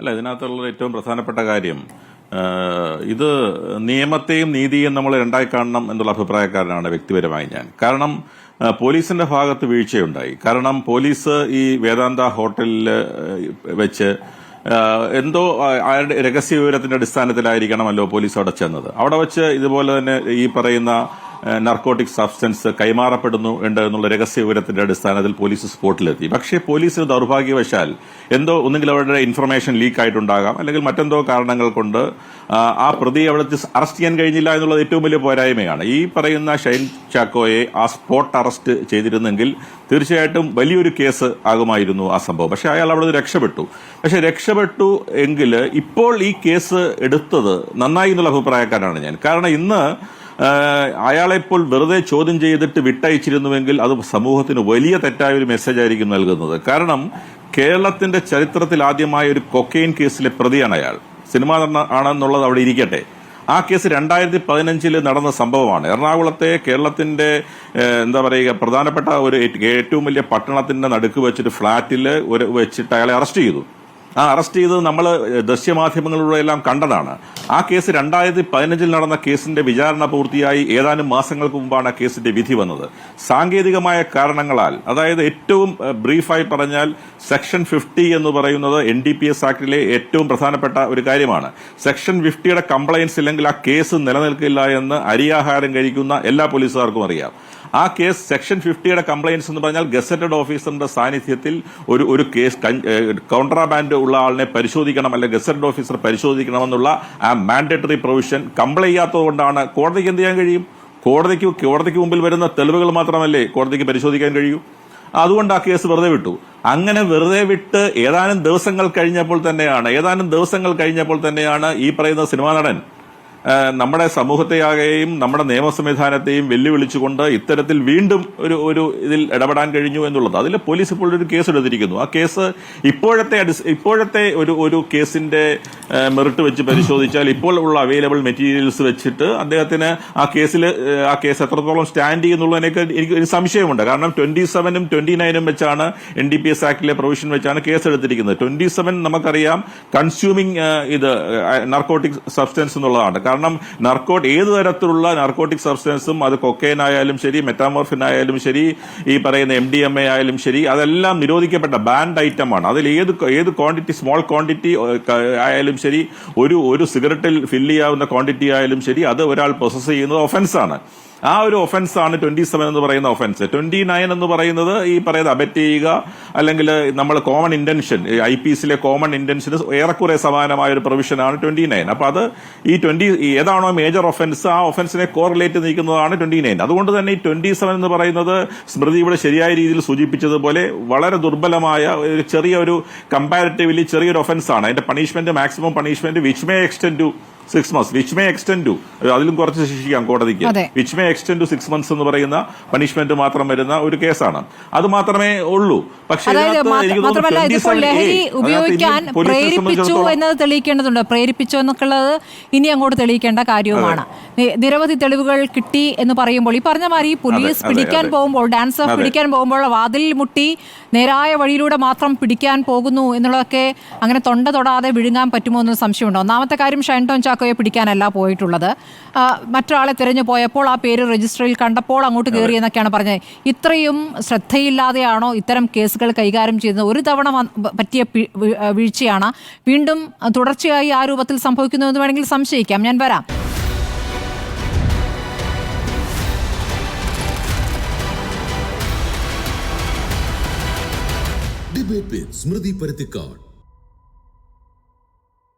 അല്ല, ഇതിനകത്തുള്ള ഏറ്റവും പ്രധാനപ്പെട്ട കാര്യം ഇത് നിയമത്തെയും നീതിയെയും നമ്മൾ രണ്ടായി കാണണം എന്നുള്ള അഭിപ്രായക്കാരനാണ് വ്യക്തിപരമായി ഞാൻ. കാരണം പോലീസിന്റെ ഭാഗത്ത് വീഴ്ചയുണ്ടായി. കാരണം പോലീസ് ഈ വേദാന്ത ഹോട്ടലിൽ വെച്ച് എന്തോ അയാളുടെ രഹസ്യ വിവരത്തിന്റെ അടിസ്ഥാനത്തിലായിരിക്കണമല്ലോ പോലീസ് അവിടെ ചെന്നത്. അവിടെ വെച്ച് ഇതുപോലെ തന്നെ ഈ പറയുന്ന നർക്കോട്ടിക് സബ്സ്റ്റൻസ് കൈമാറപ്പെടുന്നു എന്നുള്ള രഹസ്യ വിവരത്തിന്റെ അടിസ്ഥാനത്തിൽ പോലീസ് സ്പോട്ടിലെത്തി. പക്ഷേ പോലീസിന് ദൗർഭാഗ്യവശാൽ എന്തോ ഒന്നുകിൽ അവരുടെ ഇൻഫർമേഷൻ ലീക്ക് ആയിട്ടുണ്ടാകാം, അല്ലെങ്കിൽ മറ്റെന്തോ കാരണങ്ങൾ കൊണ്ട് ആ പ്രതിയെ അവിടെ അറസ്റ്റ് ചെയ്യാൻ കഴിഞ്ഞില്ല എന്നുള്ളത് ഏറ്റവും വലിയ പോരായ്മയാണ്. ഈ പറയുന്ന ഷൈൻ ചാക്കോയെ ആ സ്പോട്ട് അറസ്റ്റ് ചെയ്തിരുന്നെങ്കിൽ തീർച്ചയായിട്ടും വലിയൊരു കേസ് ആകുമായിരുന്നു ആ സംഭവം. പക്ഷെ അയാൾ അവിടെ രക്ഷപ്പെട്ടു. പക്ഷെ രക്ഷപ്പെട്ടു എങ്കിൽ ഇപ്പോൾ ഈ കേസ് എടുത്തത് നന്നായി എന്നുള്ള അഭിപ്രായക്കാരാണ് ഞാൻ. കാരണം ഇന്ന് അയാളെ ഇപ്പോൾ വെറുതെ ചോദ്യം ചെയ്തിട്ട് വിട്ടയച്ചിരുന്നുവെങ്കിൽ അത് സമൂഹത്തിന് വലിയ തെറ്റായ ഒരു മെസ്സേജ് ആയിരിക്കും നൽകുന്നത്. കാരണം കേരളത്തിന്റെ ചരിത്രത്തിൽ ആദ്യമായ ഒരു കൊക്കെയിൻ കേസിലെ പ്രതിയാണ് അയാൾ. സിനിമ ആണെന്നുള്ളത് അവിടെ ഇരിക്കട്ടെ. ആ കേസ് 2015 നടന്ന സംഭവമാണ്. എറണാകുളത്തെ കേരളത്തിന്റെ എന്താ പറയുക പ്രധാനപ്പെട്ട ഒരു ഏറ്റവും വലിയ പട്ടണത്തിന്റെ നടുക്ക് വെച്ചൊരു ഫ്ളാറ്റിൽ വെച്ചിട്ട് അയാളെ അറസ്റ്റ് ചെയ്തു. ആ അറസ്റ്റ് ചെയ്തത് നമ്മൾ ദൃശ്യമാധ്യമങ്ങളിലൂടെ എല്ലാം കണ്ടതാണ്. ആ കേസ് 2015 നടന്ന കേസിന്റെ വിചാരണ പൂർത്തിയായി ഏതാനും മാസങ്ങൾക്ക് മുമ്പാണ് ആ കേസിന്റെ വിധി വന്നത്. സാങ്കേതികമായ കാരണങ്ങളാൽ, അതായത് ഏറ്റവും ബ്രീഫായി പറഞ്ഞാൽ സെക്ഷൻ 50 എന്ന് പറയുന്നത് NDPS ആക്ടിലെ ഏറ്റവും പ്രധാനപ്പെട്ട ഒരു കാര്യമാണ്. സെക്ഷൻ 50യുടെ കംപ്ലയൻസ് ഇല്ലെങ്കിൽ ആ കേസ് നിലനിൽക്കില്ല എന്ന് അരിയാഹാരം കഴിക്കുന്ന എല്ലാ പോലീസുകാർക്കും അറിയാം. ആ കേസ് സെക്ഷൻ 50യുടെ കംപ്ലയൻസ് എന്ന് പറഞ്ഞാൽ ഗസറ്റഡ് ഓഫീസറിന്റെ സാന്നിധ്യത്തിൽ ഒരു കേസ് കോൺട്രാബാൻഡ് ഉള്ള ആളിനെ പരിശോധിക്കണം, അല്ലെങ്കിൽ ഗസറ്റഡ് ഓഫീസർ പരിശോധിക്കണമെന്നുള്ള ആ മാൻഡേറ്ററി പ്രൊവിഷൻ കംപ്ലൈ ചെയ്യാത്തതുകൊണ്ടാണ് കോടതിക്ക് എന്ത് ചെയ്യാൻ കഴിയും? കോടതിക്ക് മുമ്പിൽ വരുന്ന തെളിവുകൾ മാത്രമല്ലേ കോടതിക്ക് പരിശോധിക്കാൻ കഴിയൂ. അതുകൊണ്ട് ആ കേസ് വെറുതെ വിട്ടു. അങ്ങനെ വെറുതെ വിട്ട് ഏതാനും ദിവസങ്ങൾ കഴിഞ്ഞപ്പോൾ തന്നെയാണ് ഈ പറയുന്ന സിനിമാ നടൻ നമ്മുടെ സമൂഹത്തെയാകെയും നമ്മുടെ നിയമ സംവിധാനത്തെയും വെല്ലുവിളിച്ചുകൊണ്ട് ഇത്തരത്തിൽ വീണ്ടും ഒരു ഇതിൽ ഇടപെടാൻ കഴിഞ്ഞു എന്നുള്ളത്. അതിൽ പോലീസ് ഇപ്പോൾ ഒരു കേസ് എടുത്തിരിക്കുന്നു. ആ കേസ് ഇപ്പോഴത്തെ ഒരു കേസിന്റെ മെറിറ്റ് വെച്ച് പരിശോധിച്ചാൽ ഇപ്പോൾ ഉള്ള അവൈലബിൾ മെറ്റീരിയൽസ് വെച്ചിട്ട് അദ്ദേഹത്തിന് ആ കേസ് എത്രത്തോളം സ്റ്റാൻഡ് ചെയ്യുന്നുള്ളതിനൊക്കെ എനിക്ക് ഒരു സംശയമുണ്ട്. കാരണം 27ഉം 29ഉം വെച്ചാണ് NDPS ആക്ടിലെ പ്രൊവിഷൻ വെച്ചാണ് കേസ് എടുത്തിരിക്കുന്നത്. 27 നമുക്കറിയാം കൺസ്യൂമിംഗ് നർക്കോട്ടിക് സബ്സ്റ്റൻസ് എന്നുള്ളതാണ്. കാരണം ഏത് തരത്തിലുള്ള നാർക്കോട്ടിക് സബ്സ്റ്റൻസും, അത് കൊക്കൈൻ ആയാലും ശരി, മെറ്റാമോർഫിൻ ആയാലും ശരി, ഈ പറയുന്ന MDMA ആയാലും ശരി, അതെല്ലാം നിരോധിക്കപ്പെട്ട ബാൻഡ് ഐറ്റമാണ്. അതിൽ ഏത് ക്വാണ്ടിറ്റി, സ്മോൾ ക്വാണ്ടിറ്റി ആയാലും ശരി, ഒരു സിഗരറ്റിൽ ഫില്ല് ചെയ്യാവുന്ന ക്വാണ്ടിറ്റി ആയാലും ശരി, അത് ഒരാൾ പ്രൊസസ് ചെയ്യുന്നത് ഒഫൻസാണ്. ആ ഒരു ഒഫൻസാണ് 27 എന്ന് പറയുന്ന ഒഫൻസ്. 29 എന്ന് പറയുന്നത് ഈ പറയുന്ന അബറ്റ് ചെയ്യുക, അല്ലെങ്കിൽ നമ്മൾ കോമൺ ഇന്റൻഷൻ, IPCയിലെ കോമൺ ഇന്റൻഷന് ഏറെക്കുറെ സമാനമായ ഒരു പ്രൊവിഷനാണ് 29. അപ്പൊ അത് ഈ ഏതാണോ മേജർ ഒഫൻസ്, ആ ഒഫൻസിനെ കോറിലേറ്റ് നിൽക്കുന്നതാണ് 29. അതുകൊണ്ട് തന്നെ ഈ 27 എന്ന് പറയുന്നത് സ്മൃതി ഇവിടെ ശരിയായ രീതിയിൽ സൂചിപ്പിച്ചതുപോലെ വളരെ ദുർബലമായ ഒരു കമ്പാരിറ്റീവ്ലി ചെറിയൊരു ഒഫൻസാണ്. അതിന്റെ punishment, maximum punishment which may extend to 6 months, which may extend to, അതിലും കുറച്ച് ശിക്ഷിക്കാം കോടതിക്ക്. Which may extend to 6 months എന്ന് പറയുന്ന പണിഷ്മെന്റ് മാത്രം വരുന്ന ഒരു കേസാണ്. അത് മാത്രമേ ഉള്ളൂ. പക്ഷേ ലഹരി ഉപയോഗിക്കാൻ പ്രേരിപ്പിച്ചു എന്നത് തെളിയിക്കേണ്ടതുണ്ട്. പ്രേരിപ്പിച്ചു എന്നൊക്കെയുള്ളത് ഇനി അങ്ങോട്ട് തെളിയിക്കേണ്ട കാര്യവുമാണ്. നിരവധി തെളിവുകൾ കിട്ടി എന്ന് പറയുമ്പോൾ, ഈ പറഞ്ഞ മാതിരി പോലീസ് പിടിക്കാൻ പോകുമ്പോൾ, ഡാൻസർ പിടിക്കാൻ പോകുമ്പോൾ വാതിൽ മുട്ടി നേരായ വഴിയിലൂടെ മാത്രം പിടിക്കാൻ പോകുന്നു എന്നുള്ളതൊക്കെ അങ്ങനെ തൊണ്ട തൊടാതെ വിഴുങ്ങാൻ പറ്റുമോ എന്നൊരു സംശയമുണ്ട്. ഒന്നാമത്തെ കാര്യം, ഷൈൻ ടോം ചാക്കോയെ പിടിക്കാനല്ല പോയിട്ടുള്ളത്. മറ്റൊരാളെ തിരഞ്ഞു പോയപ്പോൾ ആ പേര് രജിസ്റ്ററിൽ കണ്ടപ്പോൾ അങ്ങോട്ട് കയറി എന്നൊക്കെയാണ് പറഞ്ഞത്. ഇത്രയും ശ്രദ്ധയില്ലാതെയാണോ ഇത്തരം കേസുകൾ കൈകാര്യം ചെയ്യുന്നത്? ഒരു തവണ പറ്റിയ വീഴ്ചയാണ്, വീണ്ടും തുടർച്ചയായി ആ രൂപത്തിൽ സംഭവിക്കുന്നു എന്ന് വേണമെങ്കിൽ സംശയിക്കാം. ഞാൻ വരാം. ഡിബേറ്റ് വിത്ത് സ്മൃതി പരുത്തിക്കാട്.